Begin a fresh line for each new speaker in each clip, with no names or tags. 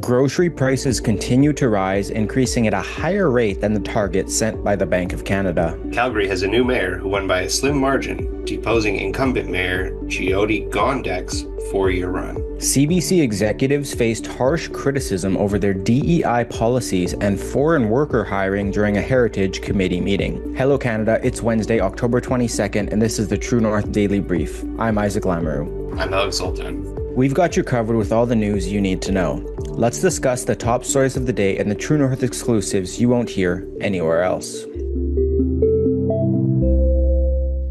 Grocery prices continue to rise, increasing at a higher rate than the target set by the Bank of Canada.
Calgary has a new mayor who won by a slim margin, deposing incumbent mayor Jyoti Gondek's 4-year run.
CBC executives faced harsh criticism over their DEI policies and foreign worker hiring during a Heritage Committee meeting. Hello Canada, it's Wednesday, October 22nd, and this is the True North Daily Brief. I'm Isaac Lamoureux.
I'm Zoltan.
We've got you covered with all the news you need to know. Let's discuss the top stories of the day and the True North exclusives you won't hear anywhere else.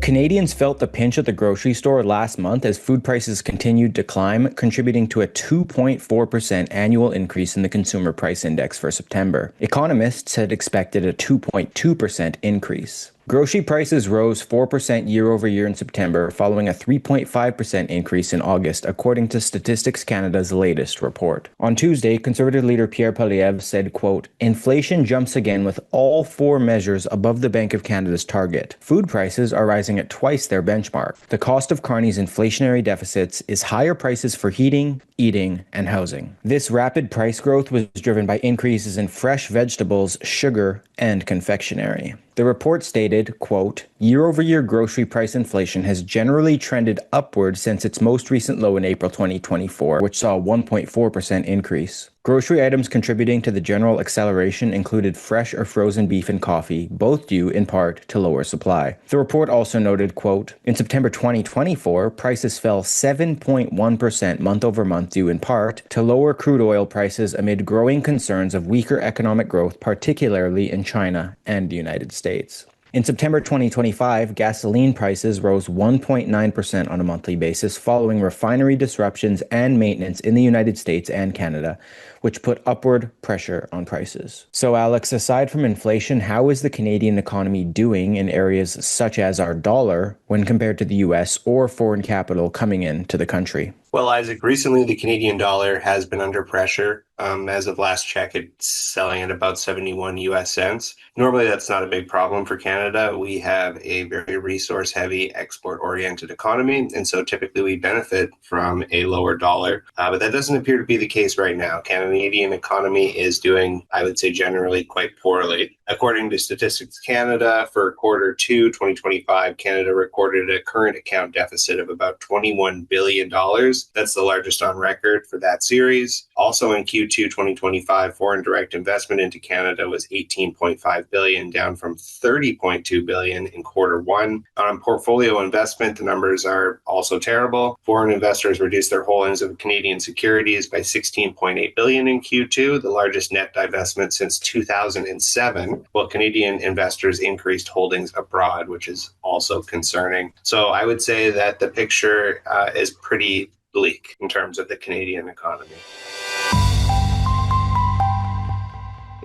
Canadians felt the pinch at the grocery store last month as food prices continued to climb, contributing to a 2.4% annual increase in the Consumer Price Index for September. Economists had expected a 2.2% increase. Grocery prices rose 4% year over year in September, following a 3.5% increase in August, according to Statistics Canada's latest report. On Tuesday, Conservative leader Pierre Poilievre said, quote, "Inflation jumps again with all 4 measures above the Bank of Canada's target. Food prices are rising at twice their benchmark. The cost of Carney's inflationary deficits is higher prices for heating, eating, and housing." This rapid price growth was driven by increases in fresh vegetables, sugar, and confectionery. The report stated, quote, "Year-over-year grocery price inflation has generally trended upward since its most recent low in April 2024, which saw a 1.4% increase. Grocery items contributing to the general acceleration included fresh or frozen beef and coffee, both due in part to lower supply." The report also noted, quote, "In September 2024, prices fell 7.1% month over month due in part to lower crude oil prices amid growing concerns of weaker economic growth, particularly in China and the United States." In September 2025, gasoline prices rose 1.9% on a monthly basis following refinery disruptions and maintenance in the United States and Canada, which put upward pressure on prices. So Alex, aside from inflation, how is the Canadian economy doing in areas such as our dollar when compared to the US or foreign capital coming into the country?
Well, Isaac, recently the Canadian dollar has been under pressure. As of last check, it's selling at about 71 US cents. Normally, that's not a big problem for Canada. We have a very resource-heavy, export-oriented economy, and so typically we benefit from a lower dollar. But that doesn't appear to be the case right now. Canadian economy is doing, I would say, generally quite poorly. According to Statistics Canada, for Q2 2025, Canada recorded a current account deficit of about $21 billion. That's the largest on record for that series. Also in Q2 2025, foreign direct investment into Canada was $18.5 billion, down from $30.2 billion in Q1. On portfolio investment, the numbers are also terrible. Foreign investors reduced their holdings of Canadian securities by $16.8 billion in Q2, the largest net divestment since 2007, while Canadian investors increased holdings abroad, which is also concerning. So I would say that the picture is pretty bleak in terms of the Canadian economy.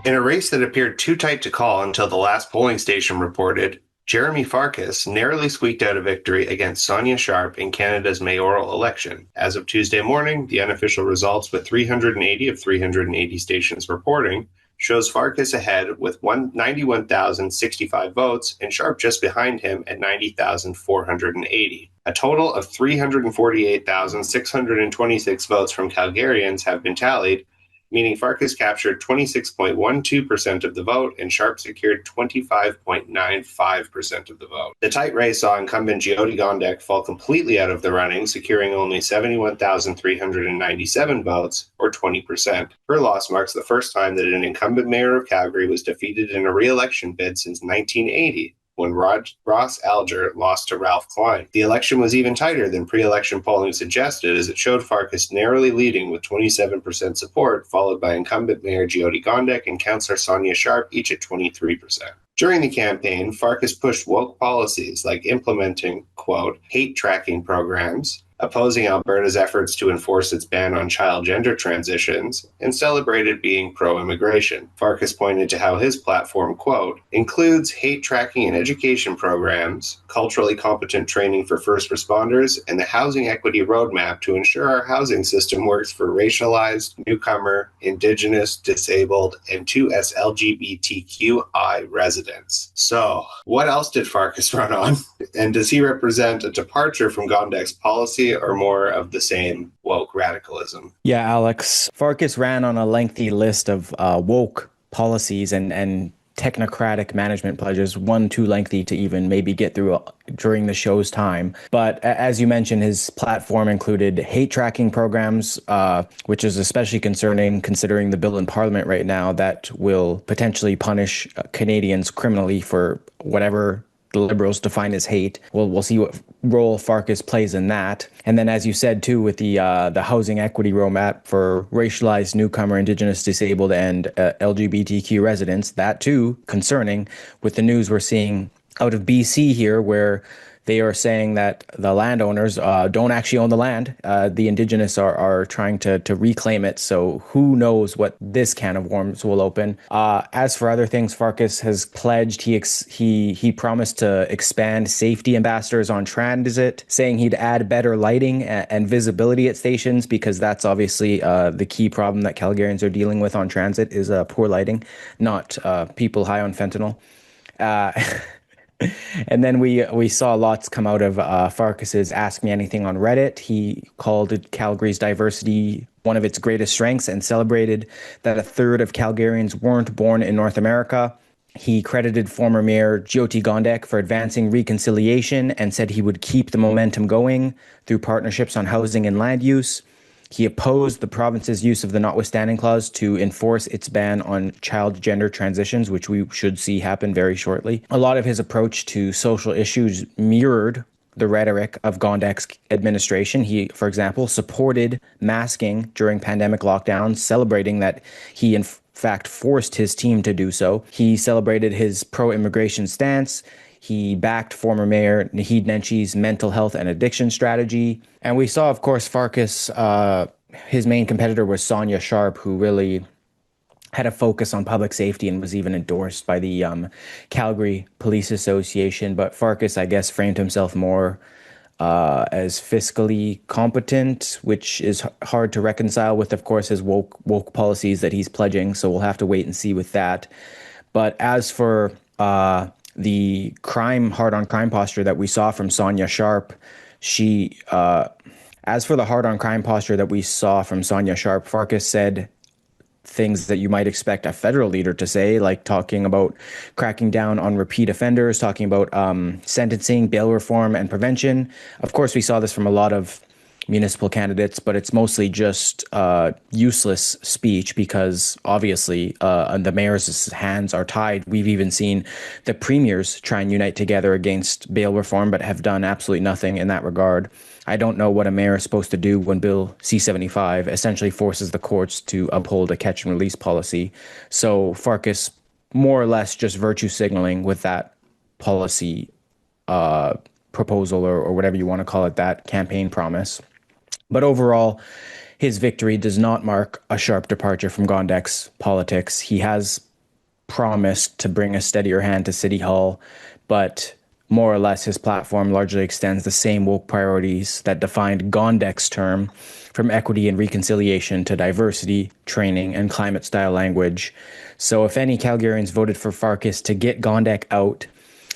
In a race that appeared too tight to call until the last polling station reported, Jeremy Farkas narrowly squeaked out a victory against Sonia Sharp in Canada's mayoral election. As of Tuesday morning, the unofficial results, with 380 of 380 stations reporting, shows Farkas ahead with 91,065 votes and Sharp just behind him at 90,480. A total of 348,626 votes from Calgarians have been tallied, meaning Farkas captured 26.12% of the vote and Sharp secured 25.95% of the vote. The tight race saw incumbent Jyoti Gondek fall completely out of the running, securing only 71,397 votes, or 20%. Her loss marks the first time that an incumbent mayor of Calgary was defeated in a re-election bid since 1980. When Ross Alger lost to Ralph Klein. The election was even tighter than pre-election polling suggested, as it showed Farkas narrowly leading with 27% support, followed by incumbent Mayor Jyoti Gondek and Councillor Sonia Sharp, each at 23%. During the campaign, Farkas pushed woke policies like implementing, quote, hate tracking programs, opposing Alberta's efforts to enforce its ban on child gender transitions, and celebrated being pro-immigration. Farkas pointed to how his platform, quote, includes hate tracking and education programs, culturally competent training for first responders, and the housing equity roadmap to ensure our housing system works for racialized, newcomer, Indigenous, disabled, and 2S LGBTQI residents. So, what else did Farkas run on? And does he represent a departure from Gondek's policy policy or more of the same woke radicalism?
Yeah, Alex. Farkas ran on a lengthy list of woke policies and technocratic management pledges, one too lengthy to even maybe get through during the show's time. But as you mentioned, his platform included hate tracking programs, which is especially concerning considering the bill in Parliament right now that will potentially punish Canadians criminally for whatever the Liberals define as hate. We'll see what role Farkas plays in that. And then, as you said too, with the housing equity roadmap for racialized newcomer, Indigenous, disabled, and LGBTQ residents, that too concerning with the news we're seeing out of BC here, where they are saying that the landowners don't actually own the land. The Indigenous are trying to reclaim it. So who knows what this can of worms will open. As for other things, Farkas has pledged, he promised to expand safety ambassadors on transit, saying he'd add better lighting and visibility at stations, because that's obviously the key problem that Calgarians are dealing with on transit is poor lighting, not people high on fentanyl. And then we saw lots come out of Farkas's Ask Me Anything on Reddit. He called Calgary's diversity one of its greatest strengths and celebrated that a third of Calgarians weren't born in North America. He credited former Mayor Jyoti Gondek for advancing reconciliation and said he would keep the momentum going through partnerships on housing and land use. He opposed the province's use of the notwithstanding clause to enforce its ban on child gender transitions, which we should see happen very shortly. A lot of his approach to social issues mirrored the rhetoric of Gondek's administration. He, for example, supported masking during pandemic lockdowns, celebrating that he in fact forced his team to do so. He celebrated his pro-immigration stance. He backed former Mayor Naheed Nenchi's mental health and addiction strategy. And we saw, of course, Farkas, his main competitor was Sonia Sharp, who really had a focus on public safety and was even endorsed by the Calgary Police Association. But Farkas, I guess, framed himself more as fiscally competent, which is hard to reconcile with, of course, his woke policies that he's pledging. So we'll have to wait and see with that. But as for the hard on crime posture that we saw from Sonia Sharp, Farkas said things that you might expect a federal leader to say, like talking about cracking down on repeat offenders, talking about sentencing, bail reform, and prevention. Of course, we saw this from a lot of municipal candidates, but it's mostly just useless speech because obviously the mayor's hands are tied. We've even seen the premiers try and unite together against bail reform, but have done absolutely nothing in that regard. I don't know what a mayor is supposed to do when Bill C-75 essentially forces the courts to uphold a catch and release policy. So Farkas more or less just virtue signaling with that policy proposal or whatever you want to call it, that campaign promise. But overall, his victory does not mark a sharp departure from Gondek's politics. He has promised to bring a steadier hand to City Hall, but more or less his platform largely extends the same woke priorities that defined Gondek's term, from equity and reconciliation to diversity, training, and climate-style language. So if any Calgarians voted for Farkas to get Gondek out,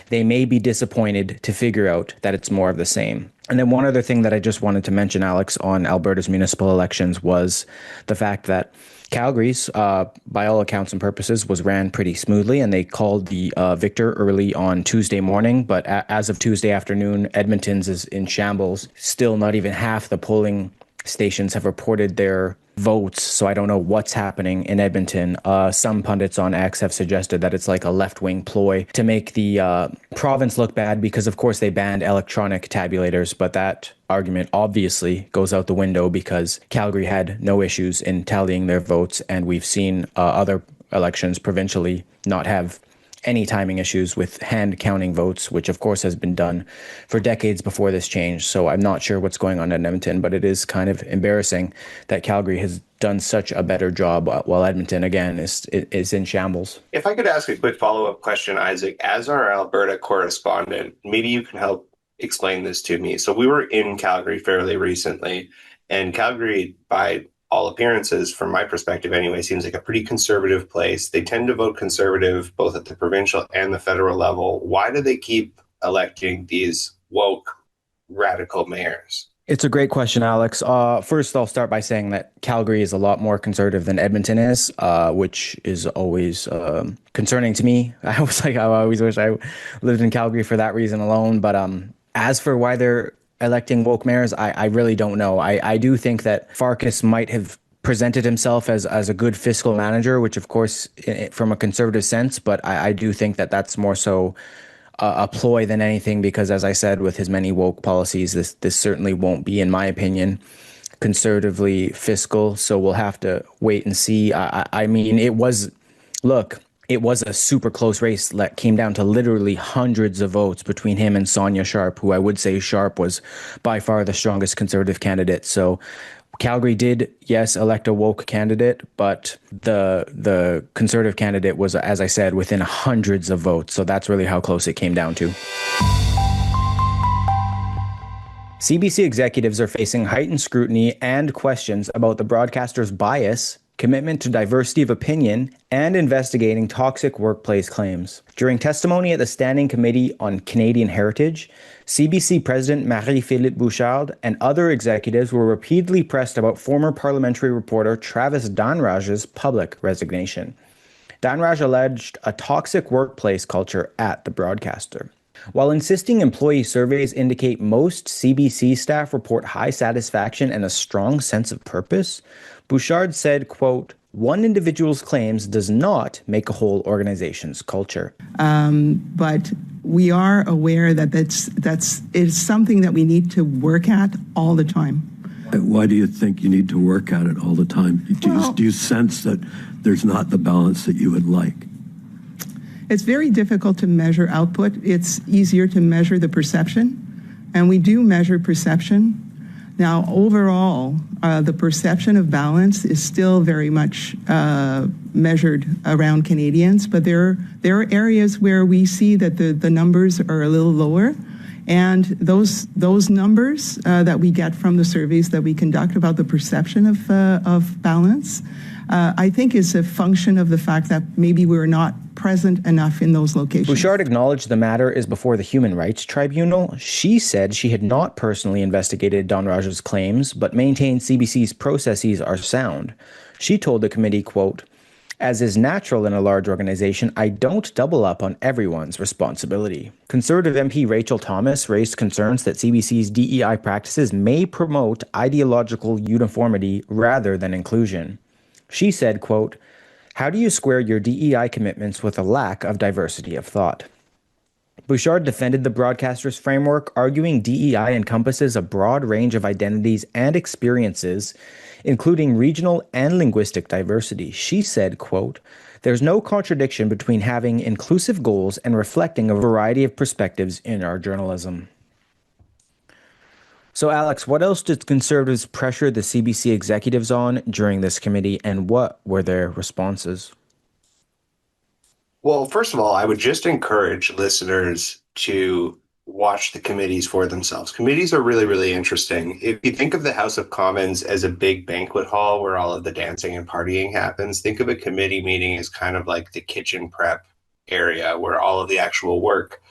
they may be disappointed to figure out that it's more of the same. And then one other thing that I just wanted to mention, Alex, on Alberta's municipal elections was the fact that Calgary's, by all accounts and purposes, was ran pretty smoothly, and they called the victor early on Tuesday morning. But as of Tuesday afternoon, Edmonton's is in shambles. Still not even half the polling stations have reported their votes, so I don't know what's happening in Edmonton. Some pundits on X have suggested that it's like a left-wing ploy to make the province look bad because, of course, they banned electronic tabulators, but that argument obviously goes out the window because Calgary had no issues in tallying their votes, and we've seen other elections provincially not have any timing issues with hand counting votes, which of course has been done for decades before this change. So I'm not sure what's going on in Edmonton, but it is kind of embarrassing that Calgary has done such a better job while Edmonton, again, is in shambles.
If I could ask a quick follow-up question, Isaac, as our Alberta correspondent, maybe you can help explain this to me. So we were in Calgary fairly recently, and Calgary, by all appearances, from my perspective anyway, seems like a pretty conservative place. They tend to vote conservative both at the provincial and the federal level. Why do they keep electing these woke radical mayors?
It's a great question, Alex. First, I'll start by saying that Calgary is a lot more conservative than Edmonton is, which is always concerning to me. I always wish I lived in Calgary for that reason alone. But as for why they're electing woke mayors, I really don't know. I do think that Farkas might have presented himself as a good fiscal manager, which of course, from a conservative sense, but I do think that that's more so a ploy than anything, because as I said, with his many woke policies, this certainly won't be, in my opinion, conservatively fiscal. So we'll have to wait and see. I mean, it was a super close race that came down to literally hundreds of votes between him and Sonia Sharp, who I would say Sharp was by far the strongest conservative candidate. So Calgary did, yes, elect a woke candidate, but the conservative candidate was, as I said, within hundreds of votes. So that's really how close it came down to. CBC executives are facing heightened scrutiny and questions about the broadcaster's bias, commitment to diversity of opinion, and investigating toxic workplace claims. During testimony at the Standing Committee on Canadian Heritage, CBC President Marie-Philippe Bouchard and other executives were repeatedly pressed about former parliamentary reporter Travis Dhanraj's public resignation. Dhanraj alleged a toxic workplace culture at the broadcaster. While insisting employee surveys indicate most CBC staff report high satisfaction and a strong sense of purpose, Bouchard said, quote, "One individual's claims does not make a whole organization's culture."
But we are aware that it's something that we need to work at all the time.
Why do you think you need to work at it all the time? Do you sense that there's not the balance that you would like?
It's very difficult to measure output. It's easier to measure the perception, and we do measure perception. Now, overall, the perception of balance is still very much measured around Canadians, but there are areas where we see that the numbers are a little lower. And those numbers that we get from the surveys that we conduct about the perception of balance, I think is a function of the fact that maybe we're not present enough in those locations.
Bouchard acknowledged the matter is before the Human Rights Tribunal. She said she had not personally investigated Dhanraj's claims, but maintained CBC's processes are sound. She told the committee, quote, "As is natural in a large organization, I don't double up on everyone's responsibility." Conservative MP Rachel Thomas raised concerns that CBC's DEI practices may promote ideological uniformity rather than inclusion. She said, quote, "How do you square your DEI commitments with a lack of diversity of thought?" Bouchard defended the broadcaster's framework, arguing DEI encompasses a broad range of identities and experiences, including regional and linguistic diversity. She said, quote, "There's no contradiction between having inclusive goals and reflecting a variety of perspectives in our journalism." So, Alex, what else did Conservatives pressure the CBC executives on during this committee, and what were their responses?
Well, first of all, I would just encourage listeners to watch the committees for themselves. Committees are really, really interesting. If you think of the House of Commons as a big banquet hall where all of the dancing and partying happens, think of a committee meeting as kind of like the kitchen prep area where all of the actual work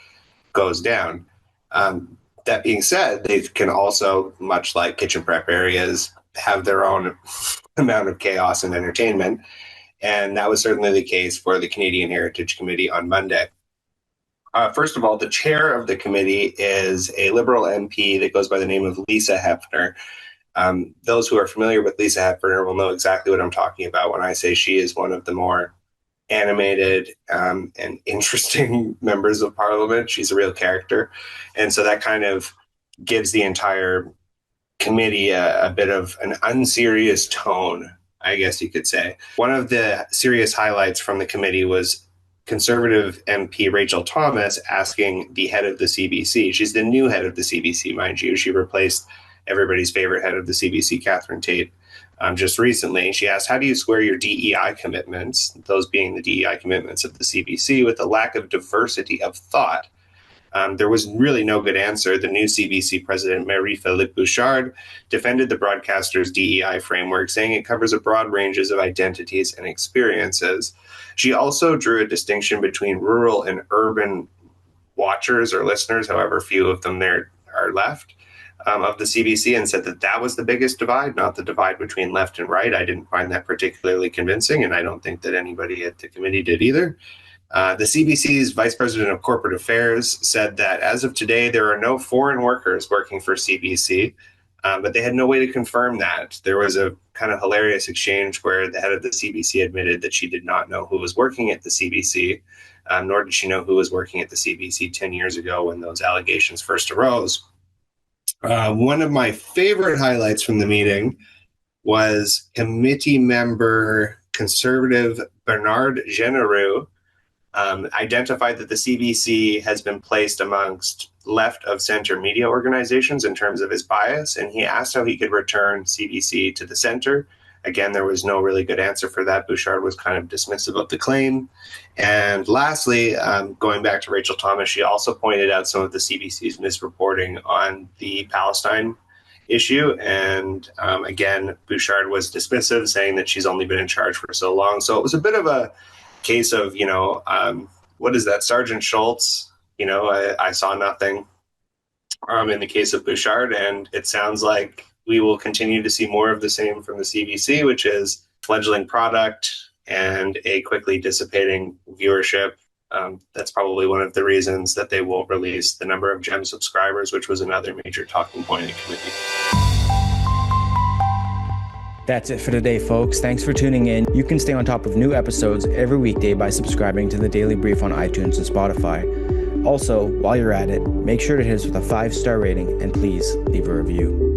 goes down. That being said, they can also, much like kitchen prep areas, have their own amount of chaos and entertainment. And that was certainly the case for the Canadian Heritage Committee on Monday. First of all, the chair of the committee is a Liberal MP that goes by the name of Lisa Hefner. Those who are familiar with Lisa Hefner will know exactly what I'm talking about when I say she is one of the more animated and interesting members of Parliament. She's a real character. And so that kind of gives the entire committee a bit of an unserious tone, I guess you could say. One of the serious highlights from the committee was Conservative MP Rachel Thomas asking the head of the CBC. She's the new head of the CBC, mind you. She replaced everybody's favorite head of the CBC, Catherine Tate, just recently. She asked, "How do you square your DEI commitments," those being the DEI commitments of the CBC, "with a lack of diversity of thought?" There was really no good answer. The new CBC president, Marie-Philippe Bouchard, defended the broadcaster's DEI framework, saying it covers a broad ranges of identities and experiences. She also drew a distinction between rural and urban watchers or listeners, however few of them there are left. of the CBC and said that that was the biggest divide, not the divide between left and right. I didn't find that particularly convincing, and I don't think that anybody at the committee did either. The CBC's Vice President of Corporate Affairs said that as of today, there are no foreign workers working for CBC, but they had no way to confirm that. There was a kind of hilarious exchange where the head of the CBC admitted that she did not know who was working at the CBC, nor did she know who was working at the CBC 10 years ago when those allegations first arose. One of my favorite highlights from the meeting was committee member conservative Bernard Genereux identified that the CBC has been placed amongst left of center media organizations in terms of his bias, and he asked how he could return CBC to the center. Again, there was no really good answer for that. Bouchard was kind of dismissive of the claim. And lastly, going back to Rachel Thomas, she also pointed out some of the CBC's misreporting on the Palestine issue. And again, Bouchard was dismissive, saying that she's only been in charge for so long. So it was a bit of a case of, what is that, Sergeant Schultz? I saw nothing in the case of Bouchard. And it sounds like we will continue to see more of the same from the CBC, which is fledgling product and a quickly dissipating viewership. That's probably one of the reasons that they won't release the number of GEM subscribers, which was another major talking point in the committee.
That's it for today, folks. Thanks for tuning in. You can stay on top of new episodes every weekday by subscribing to the Daily Brief on iTunes and Spotify. Also, while you're at it, make sure to hit us with a 5-star rating and please leave a review.